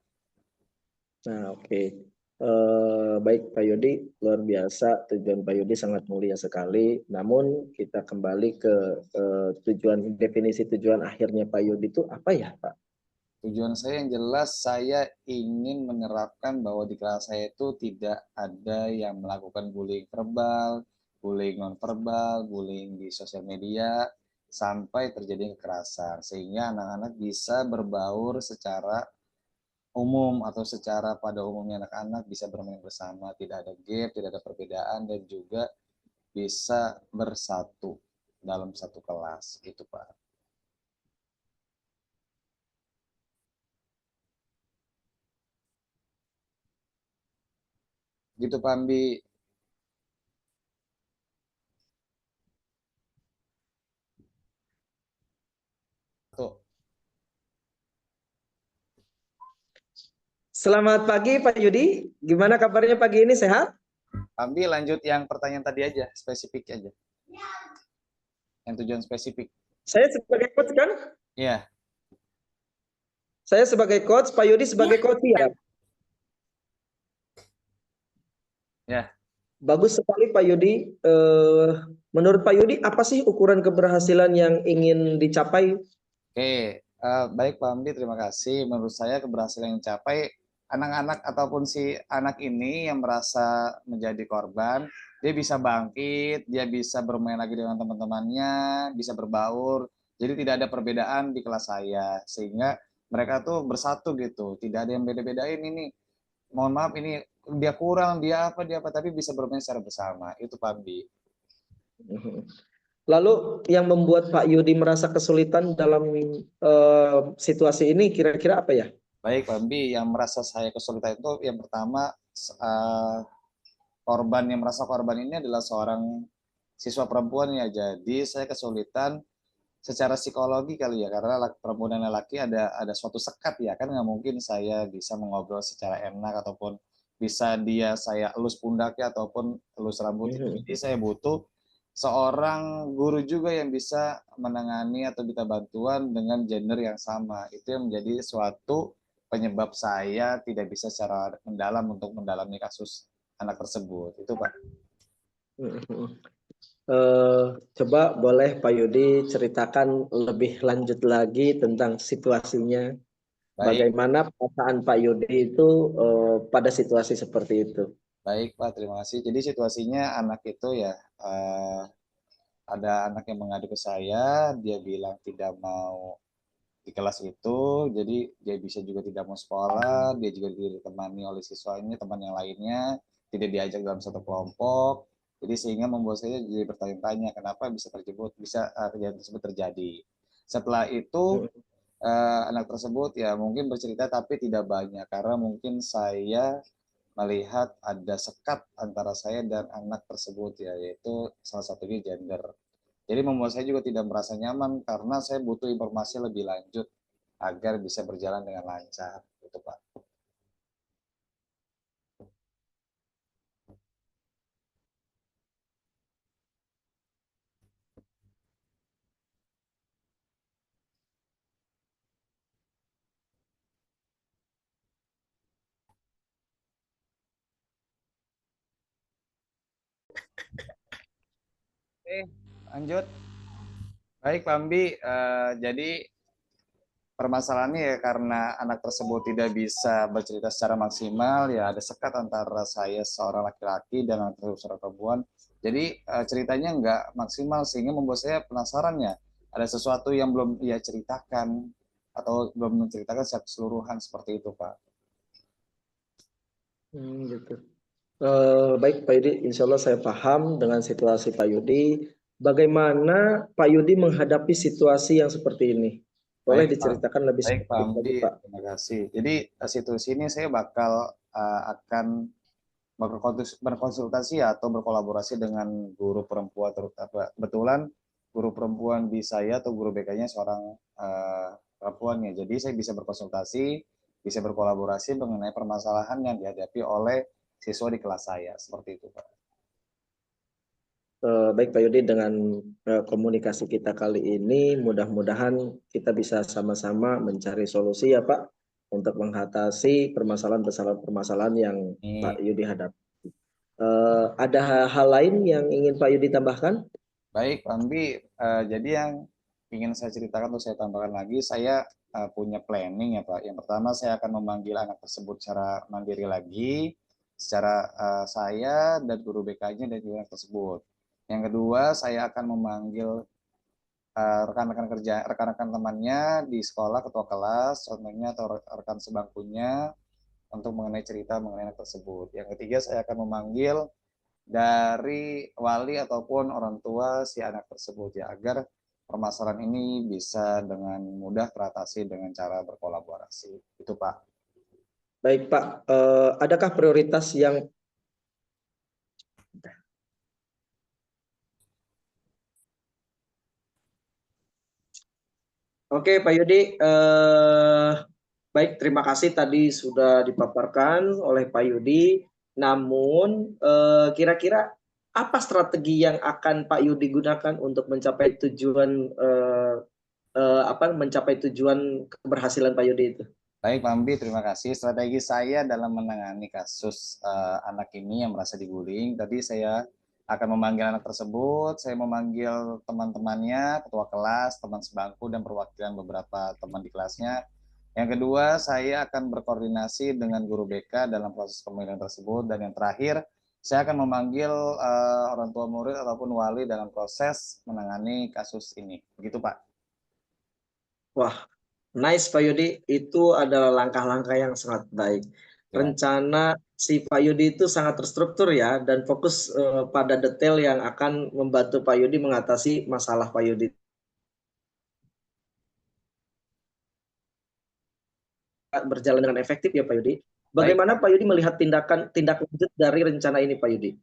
Nah, oke. Baik Pak Yudi, luar biasa. Tujuan Pak Yudi sangat mulia sekali. Namun kita kembali ke definisi tujuan akhirnya Pak Yudi itu apa ya Pak? Tujuan saya yang jelas, saya ingin menerapkan bahwa di kelas saya itu tidak ada yang melakukan bullying verbal, bullying nonverbal, bullying di sosial media, sampai terjadi kekerasan. Sehingga anak-anak bisa berbaur secara umum atau secara pada umumnya anak-anak bisa bermain bersama, tidak ada gap, tidak ada perbedaan, dan juga bisa bersatu dalam satu kelas. Gitu, Pak. Gitu, Pak Ambi. Tuh. Selamat pagi Pak Yudi. Gimana kabarnya pagi ini, sehat? Ambi lanjut yang pertanyaan tadi aja, spesifik aja. Yang tujuan spesifik. Saya sebagai coach kan? Iya. Saya sebagai coach, Pak Yudi sebagai Ya. coach ya. Ya. Bagus sekali Pak Yudi. Menurut Pak Yudi, apa sih ukuran keberhasilan yang ingin dicapai? Oke, baik Pak Amdi, terima kasih. Menurut saya keberhasilan yang dicapai anak-anak ataupun si anak ini yang merasa menjadi korban, dia bisa bangkit, dia bisa bermain lagi dengan teman-temannya, bisa berbaur. Jadi tidak ada perbedaan di kelas saya, sehingga mereka tuh bersatu gitu, tidak ada yang beda-bedain ini. Mohon maaf ini dia kurang, dia apa, tapi bisa bermain secara bersama. Itu Pak Bi. Lalu yang membuat Pak Yudi merasa kesulitan dalam situasi ini kira-kira apa ya? Baik Pak Bi, yang merasa saya kesulitan itu yang pertama eh, korban yang merasa korban ini adalah seorang siswa perempuan ya. Jadi saya kesulitan secara psikologi kali ya, karena perempuan dan laki ada suatu sekat ya, kan nggak mungkin saya bisa mengobrol secara enak ataupun bisa saya elus pundaknya ataupun elus rambutnya. Jadi saya butuh seorang guru juga yang bisa menangani atau minta bantuan dengan gender yang sama. Itu yang menjadi suatu penyebab saya tidak bisa secara mendalam untuk mendalami kasus anak tersebut. Itu Pak. Coba boleh Pak Yudi ceritakan lebih lanjut lagi tentang situasinya. Baik, Bagaimana perasaan Pak Yudi itu pada situasi seperti itu? baik Pak, terima kasih. Jadi situasinya anak itu ya, ada anak yang mengadu ke saya, dia bilang tidak mau di kelas itu, jadi dia bisa juga tidak mau sekolah, dia juga tidak ditemani oleh siswanya, teman yang lainnya, tidak diajak dalam satu kelompok, jadi sehingga membuat saya jadi bertanya-tanya kenapa bisa kejadian tersebut terjadi. Setelah itu anak tersebut ya mungkin bercerita tapi tidak banyak karena mungkin saya melihat ada sekat antara saya dan anak tersebut ya, yaitu salah satunya gender. Jadi membuat saya juga tidak merasa nyaman karena saya butuh informasi lebih lanjut agar bisa berjalan dengan lancar, gitu Pak. Oke, lanjut. Baik Pak Ambi, jadi permasalahannya ya karena anak tersebut tidak bisa bercerita secara maksimal, ya ada sekat antara saya seorang laki-laki dan anak tersebut seorang perempuan. Jadi ceritanya nggak maksimal sehingga membuat saya penasaran ya, ada sesuatu yang belum ia ceritakan atau belum menceritakan secara keseluruhan seperti itu Pak. Gitu. Baik Pak Yudi, insya Allah saya paham dengan situasi Pak Yudi. Bagaimana Pak Yudi menghadapi situasi yang seperti ini? Boleh Baik Pak, diceritakan lebih baik Pak spesifik lagi Amdi, Pak? terima kasih. Jadi situasi ini saya bakal akan berkonsultasi atau berkolaborasi dengan guru perempuan terutama. Kebetulan guru perempuan di saya atau guru BK-nya seorang perempuan ya. Jadi saya bisa berkonsultasi, bisa berkolaborasi mengenai permasalahan yang dihadapi oleh siswa di kelas saya. Seperti itu Pak. Baik Pak Yudi, dengan komunikasi kita kali ini mudah-mudahan kita bisa sama-sama mencari solusi ya Pak untuk mengatasi permasalahan-permasalahan yang Ini Pak Yudi hadapi. Ada hal lain yang ingin Pak Yudi tambahkan? baik, Pak Ambi. Jadi yang ingin saya ceritakan atau saya tambahkan lagi, saya punya planning ya Pak. Yang pertama saya akan memanggil anak tersebut secara mandiri lagi, secara saya dan guru BK-nya dan juga anak tersebut. Yang kedua saya akan memanggil rekan-rekan kerja, rekan-rekan temannya di sekolah, ketua kelas, contohnya atau rekan sebangkunya untuk mengenai cerita mengenai anak tersebut. Yang ketiga saya akan memanggil dari wali ataupun orang tua si anak tersebut ya agar permasalahan ini bisa dengan mudah teratasi dengan cara berkolaborasi. Itu Pak. Baik Pak, adakah prioritas yang Oke Pak Yudi, baik terima kasih tadi sudah dipaparkan oleh Pak Yudi. Namun kira-kira apa strategi yang akan Pak Yudi gunakan untuk mencapai tujuan mencapai tujuan keberhasilan Pak Yudi itu? Baik Pak Ambi, terima kasih. Strategi saya dalam menangani kasus anak ini yang merasa dibullying, tadi saya akan memanggil anak tersebut, saya memanggil teman-temannya, ketua kelas, teman sebangku, dan perwakilan beberapa teman di kelasnya. Yang kedua, saya akan berkoordinasi dengan guru BK dalam proses pemilihan tersebut. Dan yang terakhir, saya akan memanggil orang tua murid ataupun wali dalam proses menangani kasus ini. Begitu Pak. Wah, nice Pak Yudi, itu adalah langkah-langkah yang sangat baik. Ya, Rencana si Pak Yudi itu sangat terstruktur ya, dan fokus pada detail yang akan membantu Pak Yudi mengatasi masalah Pak Yudi berjalan dengan efektif ya Pak Yudi. baik. Bagaimana Pak Yudi melihat tindak lanjut dari rencana ini Pak Yudi?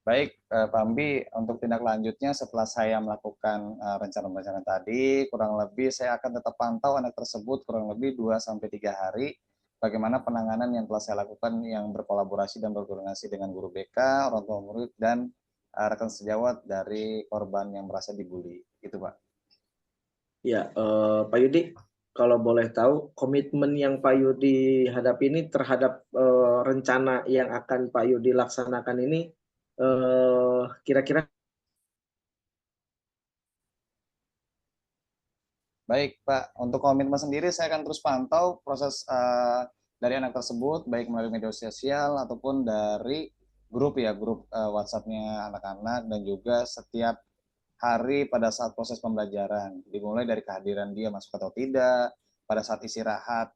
Baik, Pak Ambi, untuk tindak lanjutnya setelah saya melakukan rencana-rencana tadi, kurang lebih saya akan tetap pantau anak tersebut kurang lebih 2 sampai 3 hari. Bagaimana penanganan yang telah saya lakukan yang berkolaborasi dan berkoordinasi dengan guru BK, orang tua murid, dan rekan sejawat dari korban yang merasa dibully. Itu, Pak. Ya, Pak Yudi, kalau boleh tahu komitmen yang Pak Yudi hadapi ini terhadap rencana yang akan Pak Yudi laksanakan ini kira-kira Baik, Pak. Untuk komitmen sendiri, saya akan terus pantau proses dari anak tersebut, baik melalui media sosial ataupun dari grup ya, grup WhatsApp-nya anak-anak, dan juga setiap hari pada saat proses pembelajaran. Dimulai dari kehadiran dia masuk atau tidak, pada saat istirahat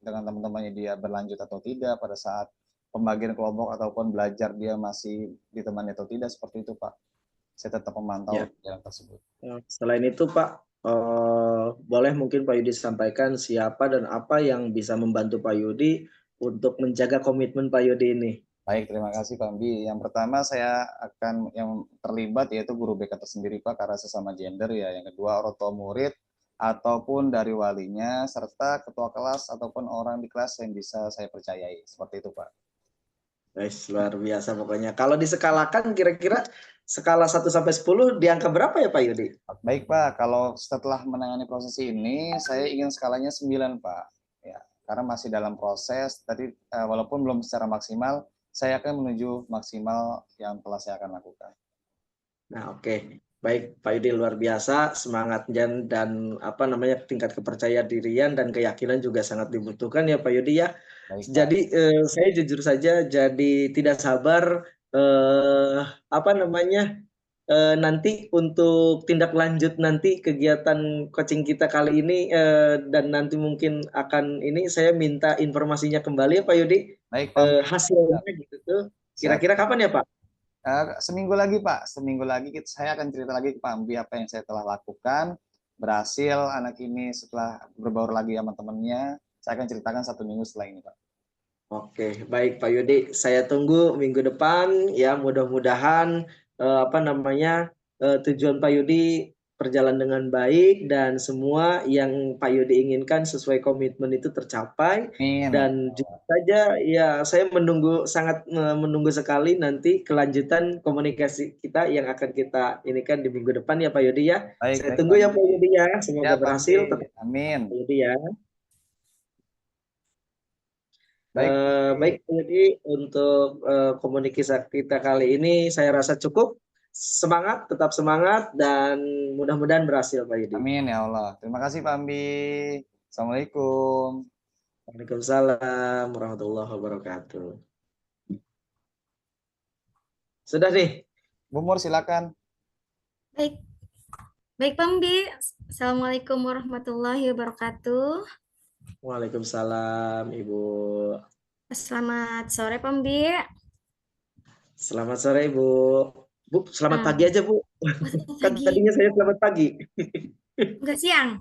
dengan teman-temannya dia berlanjut atau tidak, pada saat pembagian kelompok ataupun belajar dia masih ditemani atau tidak, seperti itu, Pak. Saya tetap memantau ya. jalan tersebut. Selain itu Pak, boleh mungkin Pak Yudi sampaikan siapa dan apa yang bisa membantu Pak Yudi untuk menjaga komitmen Pak Yudi ini. Baik, terima kasih Pak Ambi. Yang pertama saya akan yang terlibat yaitu guru BK tersendiri Pak, karena sesama gender ya. Yang kedua orang tua murid ataupun dari walinya, serta ketua kelas ataupun orang di kelas yang bisa saya percayai. Seperti itu Pak. Guys, luar biasa pokoknya. Kalau diskalakan kira-kira skala 1 sampai 10 di angka berapa ya Pak Yudi? Baik Pak, kalau setelah menangani proses ini, saya ingin skalanya 9 Pak. Ya, karena masih dalam proses, tadi walaupun belum secara maksimal, saya akan menuju maksimal yang telah saya akan lakukan. Nah, oke. Baik, Pak Yudi luar biasa, semangat dan apa namanya tingkat kepercayaan dirian dan keyakinan juga sangat dibutuhkan ya Pak Yudi ya. Baik Pak. Jadi saya jujur saja jadi tidak sabar apa namanya nanti untuk tindak lanjut nanti kegiatan coaching kita kali ini dan nanti mungkin akan ini saya minta informasinya kembali ya Pak Yudi Baik Pak. hasilnya gitu tuh. Siap. Kira-kira kapan ya Pak? Seminggu lagi Pak, seminggu lagi saya akan cerita lagi ke Pak Ambi apa yang saya telah lakukan. Berhasil anak ini setelah berbaur lagi sama temennya, saya akan ceritakan 1 minggu setelah ini Pak. Oke, baik Pak Yudi. Saya tunggu minggu depan ya. Mudah-mudahan apa namanya tujuan Pak Yudi berjalan dengan baik dan semua yang Pak Yudi inginkan sesuai komitmen itu tercapai. Amin. Dan juga saja ya saya sangat menunggu sekali nanti kelanjutan komunikasi kita yang akan kita inikan di minggu depan ya Pak Yudi ya. Baik, Saya baik tunggu Pak ya Ambi. Pak Yudi ya. Ya Semoga Pak Ambi. berhasil. Tetap Amin. Pak Yudi ya. Baik Pak Ambi. Baik, jadi untuk komunikasi kita kali ini saya rasa cukup. Semangat, tetap semangat, dan mudah-mudahan berhasil Pak Yudi. Amin ya Allah. Terima kasih Pak Ambi. Assalamualaikum. Waalaikumsalam warahmatullahi wabarakatuh. Sudah nih. Bu Mur silakan. Baik, baik Pembi. Assalamualaikum warahmatullahi wabarakatuh. Waalaikumsalam Ibu. Selamat sore Pembi. Selamat sore Ibu. Bu, selamat Nah, pagi aja Bu. Kan pagi, tadinya saya selamat pagi. enggak siang.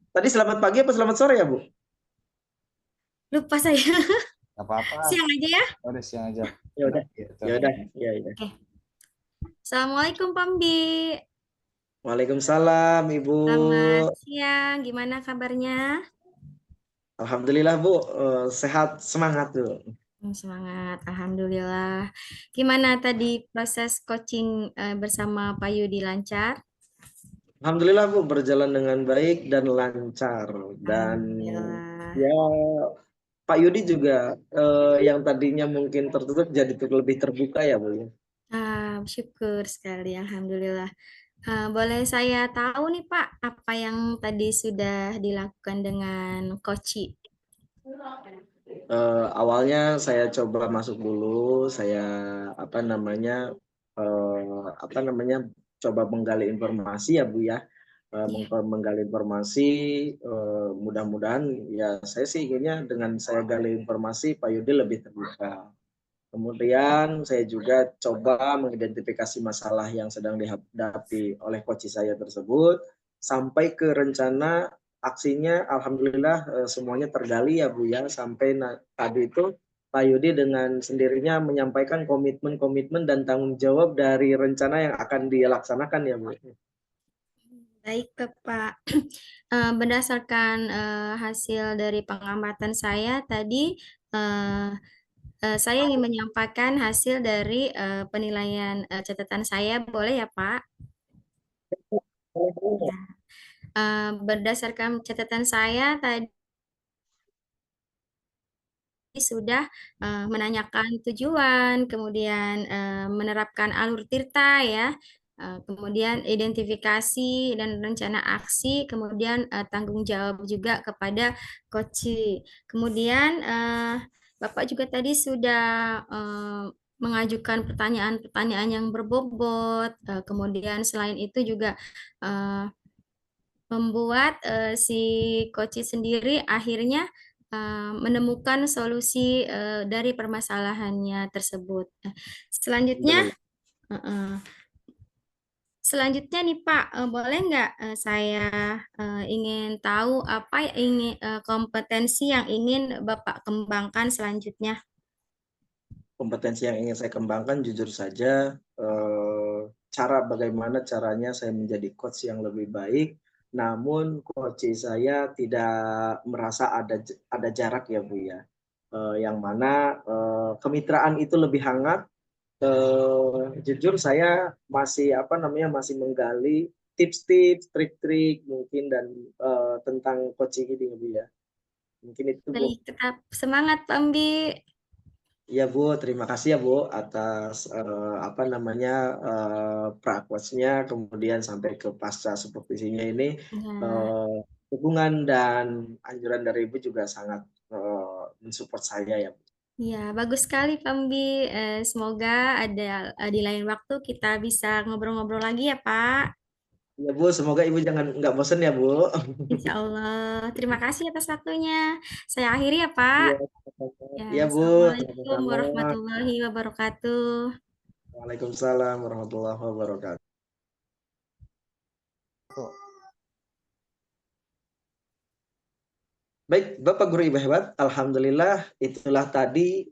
Tadi selamat pagi apa selamat sore ya Bu? Lupa saya. Gak apa-apa. Siang aja ya. Udah siang aja. Ya udah, Gitu. ya udah, ya udah. Oke. Assalamualaikum Pembi. Waalaikumsalam Ibu. Selamat siang. Gimana kabarnya? Alhamdulillah Bu, sehat, semangat Bu. Semangat, alhamdulillah. Gimana tadi proses coaching bersama Pak Yudi lancar? Alhamdulillah Bu, berjalan dengan baik dan lancar. Dan Alhamdulillah. ya Pak Yudi juga yang tadinya mungkin tertutup jadi lebih terbuka ya Bu. Syukur sekali, alhamdulillah. Boleh saya tahu nih Pak, apa yang tadi sudah dilakukan dengan Koci? Awalnya saya coba masuk dulu, saya apa namanya coba menggali informasi ya Bu ya. Iya. menggali informasi. Mudah-mudahan ya saya sih inginnya dengan saya gali informasi Pak Yudi lebih terbuka. Kemudian saya juga coba mengidentifikasi masalah yang sedang dihadapi oleh coach saya tersebut sampai ke rencana aksinya. Alhamdulillah semuanya tergali ya Bu ya, sampai tadi itu Pak Yudi dengan sendirinya menyampaikan komitmen-komitmen dan tanggung jawab dari rencana yang akan dilaksanakan ya Bu. Baik, Bapak. Berdasarkan hasil dari pengamatan saya tadi, eh, saya ingin menyampaikan hasil dari penilaian catatan saya, boleh ya, Pak? Ya. Berdasarkan catatan saya tadi sudah menanyakan tujuan, kemudian menerapkan alur tirta ya, kemudian identifikasi dan rencana aksi, kemudian tanggung jawab juga kepada coach. Kemudian Bapak juga tadi sudah mengajukan pertanyaan-pertanyaan yang berbobot, kemudian selain itu juga eh, membuat si coach sendiri akhirnya menemukan solusi dari permasalahannya tersebut. Selanjutnya, Alhamdulillah. eh, selanjutnya nih Pak, boleh nggak saya ingin tahu apa yang ingin kompetensi yang ingin Bapak kembangkan selanjutnya? Kompetensi yang ingin saya kembangkan jujur saja cara bagaimana caranya saya menjadi coach yang lebih baik, namun coach saya tidak merasa ada jarak ya Bu ya. Yang mana kemitraan itu lebih hangat. Jujur saya masih masih menggali tips-tips, trik-trik mungkin dan tentang coaching ini Bu ya. Mungkin itu Bu. Baik, tetap semangat Pak Ambi. Iya Bu, terima kasih ya Bu atas prakwasnya, kemudian sampai ke pasca supervisinya ini. Ya. eh, Dukungan dan anjuran dari Ibu juga sangat mensupport saya ya Bu. Ya, bagus sekali, Pambi. Semoga ada di lain waktu kita bisa ngobrol-ngobrol lagi ya, Pak. Ya Bu, semoga Ibu jangan nggak bosan ya Bu. Insya Allah. Terima kasih atas waktunya. Saya akhiri ya, Pak. Iya, Ya, iya Bu, Assalamualaikum sama-sama. warahmatullahi wabarakatuh. Waalaikumsalam warahmatullahi wabarakatuh. Tuh. Baik, Bapak Guru Ibu hebat, Alhamdulillah itulah tadi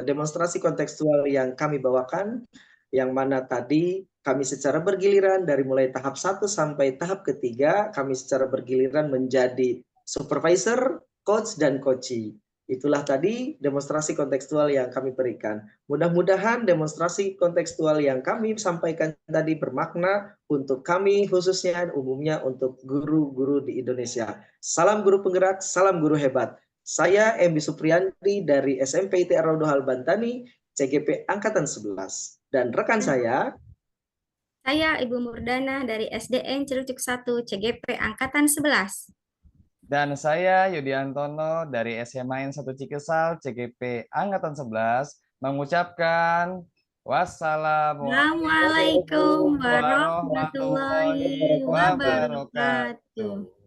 demonstrasi kontekstual yang kami bawakan, yang mana tadi kami secara bergiliran dari mulai tahap 1 sampai tahap ketiga, kami secara bergiliran menjadi supervisor, coach, dan coachee. Itulah tadi demonstrasi kontekstual yang kami berikan. Mudah-mudahan demonstrasi kontekstual yang kami sampaikan tadi bermakna untuk kami khususnya umumnya untuk guru-guru di Indonesia. Salam guru penggerak, salam guru hebat. Saya Embi Supriyandi dari SMP ITR Rodohal Bantani, CGP Angkatan 11. Dan rekan saya, Saya Ibu Murdana dari SDN Cirucuk 1 CGP Angkatan 11. Dan saya Yudi Antono dari SMA N 1 Cikesal, CGP Angkatan 11, mengucapkan wassalamualaikum Assalamualaikum warahmatullahi warahmatullahi wabarakatuh. wabarakatuh.